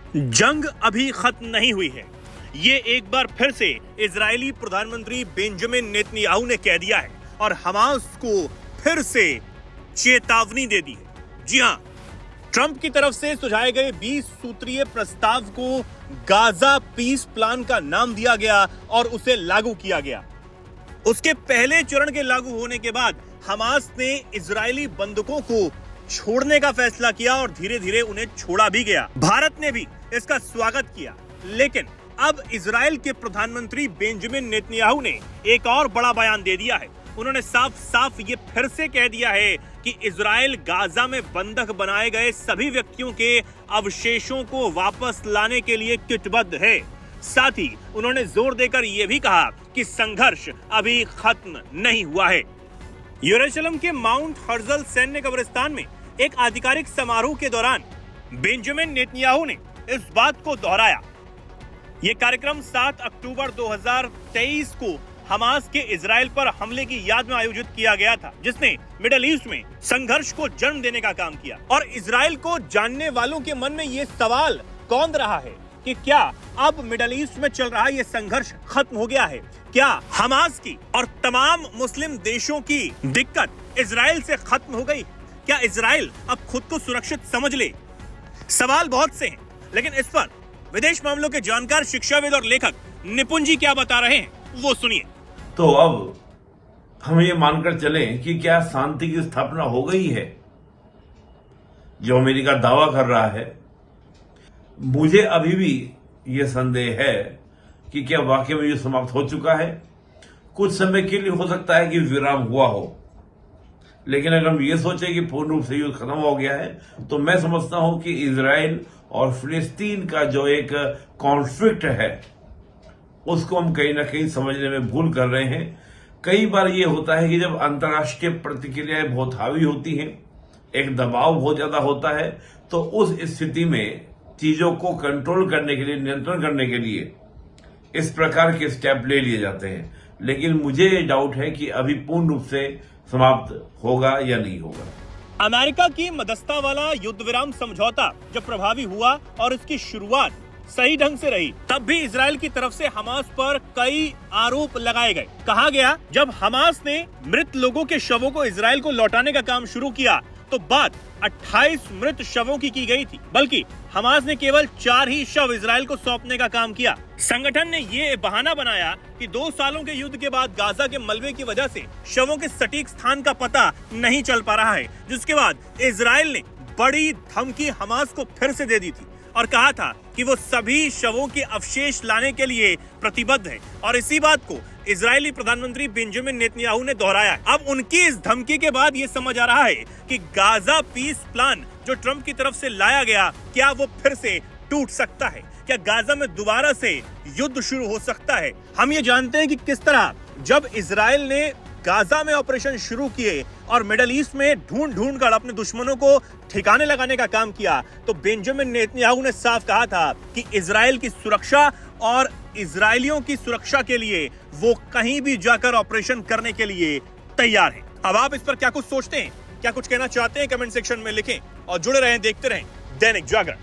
जंग अभी खत्म नहीं हुई है, ये एक बार फिर से इजरायली प्रधानमंत्री बेंजामिन नेतन्याहू ने कह दिया है और हमास को फिर से चेतावनी दे दी है। जी हां, ट्रंप की तरफ से सुझाए गए 20 सूत्रीय प्रस्ताव को गाजा पीस प्लान का नाम दिया गया और उसे लागू किया गया। उसके पहले चरण के लागू होने के बाद हमास ने इजरायली बंधकों को छोड़ने का फैसला किया और धीरे धीरे उन्हें छोड़ा भी गया। भारत ने भी इसका स्वागत किया, लेकिन अब इजराइल के प्रधानमंत्री बेंजामिन नेतन्याहू ने एक और बड़ा बयान दे दिया है। उन्होंने साफ साफ ये फिर से कह दिया है कि इजराइल गाजा में बंधक बनाए गए सभी व्यक्तियों के अवशेषों को वापस लाने के लिए किटबद्ध है। साथ ही उन्होंने जोर देकर यह भी कहा कि संघर्ष अभी खत्म नहीं हुआ है। यरूशलेम के माउंट हर्जल सैन्य कब्रिस्तान में एक आधिकारिक समारोह के दौरान बेंजामिन नेतन्याहू ने इस बात को दोहराया। यह कार्यक्रम 7 अक्टूबर 2023 को हमास के इजराइल पर हमले की याद में आयोजित किया गया था, जिसने मिडिल ईस्ट में संघर्ष को जन्म देने का काम किया। और इजराइल को जानने वालों के मन में यह सवाल कौंध रहा है कि क्या अब मिडिल ईस्ट में चल रहा यह संघर्ष खत्म हो गया है? क्या हमास की और तमाम मुस्लिम देशों की दिक्कत इजराइल से खत्म हो गई? क्या इजराइल अब खुद को सुरक्षित समझ ले? सवाल बहुत से हैं, लेकिन इस पर विदेश मामलों के जानकार, शिक्षाविद और लेखक निपुण जी क्या बता रहे हैं, वो सुनिए। तो अब हम ये मानकर चलें कि क्या शांति की स्थापना हो गई है, जो अमेरिका दावा कर रहा है? मुझे अभी भी ये संदेह है कि क्या वाकई में युद्ध समाप्त हो चुका है। कुछ समय के लिए हो सकता है कि विराम हुआ हो, लेकिन अगर हम ये सोचें कि पूर्ण रूप से युद्ध खत्म हो गया है, तो मैं समझता हूं कि इजराइल और फिलिस्तीन का जो एक कॉन्फ्लिक्ट है, उसको हम कहीं ना कहीं समझने में भूल कर रहे हैं। कई बार ये होता है कि जब अंतर्राष्ट्रीय प्रतिक्रियाएं बहुत हावी होती हैं, एक दबाव बहुत ज्यादा होता है, तो उस स्थिति में चीजों को कंट्रोल करने के लिए, नियंत्रण करने के लिए इस प्रकार के स्टेप ले लिए जाते हैं। लेकिन मुझे डाउट है कि अभी पूर्ण रूप से समाप्त होगा या नहीं होगा। अमेरिका की मध्यस्थता वाला युद्ध विराम समझौता जब प्रभावी हुआ और इसकी शुरुआत सही ढंग से रही, तब भी इजराइल की तरफ से हमास पर कई आरोप लगाए गए। कहा गया, जब हमास ने मृत लोगों के शवों को इजराइल को लौटाने का काम शुरू किया, तो बात 28 मृत शवों की गई थी, बल्कि हमास ने केवल 4 ही शव इजराइल को सौंपने का काम किया। संगठन ने ये बहाना बनाया कि 2 सालों के युद्ध के बाद गाजा के मलबे की वजह से शवों के सटीक स्थान का पता नहीं चल पा रहा है, जिसके बाद इजराइल ने बड़ी धमकी हमास को फिर से दे दी थी और कहा था कि वो सभी शवों के अवशेष लाने के लिए प्रतिबद्ध है। और इसी बात को इजरायली प्रधानमंत्री बेंजामिन नेतन्याहू ने दोहराया। अब उनकी इस धमकी के बाद ये समझ आ रहा है कि गाजा पीस प्लान जो ट्रंप की तरफ से लाया गया, क्या वो फिर से टूट सकता है? क्या गाजा में दोबारा से युद्ध शुरू हो सकता है? हम ये जानते हैं कि किस तरह जब इजराइल ने गाजा में ऑपरेशन शुरू किए और मिडिल ईस्ट में ढूंढ कर अपने दुश्मनों को ठिकाने लगाने का काम किया, तो बेंजामिन नेतन्याहू ने साफ कहा था कि इजराइल की सुरक्षा और इजरायलियों की सुरक्षा के लिए वो कहीं भी जाकर ऑपरेशन करने के लिए तैयार हैं। अब आप इस पर क्या कुछ सोचते हैं, क्या कुछ कहना चाहते हैं? कमेंट सेक्शन में लिखें और जुड़े रहें, देखते रहें दैनिक जागरण।